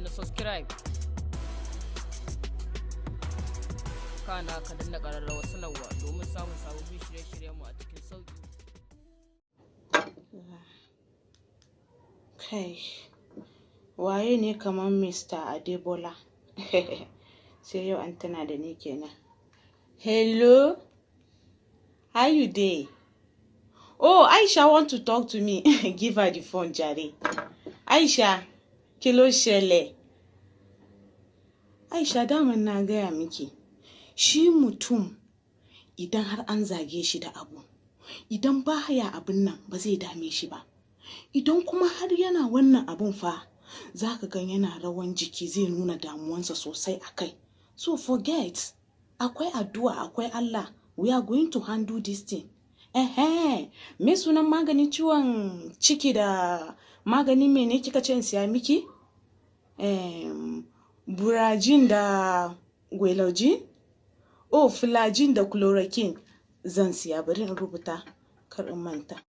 danna subscribe, kana ka danna ƙararrawar sanarwa domin samun sababbin shirye-shiryenmu a cikin sauƙi. Kai, waye ne kamar Mr. Adebola? Sai yau an tana da ni kenan. Hello? How you dey? Oh, Aisha want to talk to me. Give her the phone, jare. Aisha, kí ló ṣẹlẹ̀? Aisha, daman na gaya miki. Shi mutum idan har an zage shi da abu, idan baya abin nan ba zai dame shi ba. Idan kuma har yana wannan abun fa, za ka gan yana rawan jiki zai nuna damuwansa sosai a kai. So forget, akwai addu'a, akwai Allah. We are going to handle this thing. Me sunan maganin ciwon ciki da maganin mene kika ce in siya miki? Burajin da Guelogin? Oh, Filajin da Chloroquine. Zan siya, bari in rubuta kar in manta.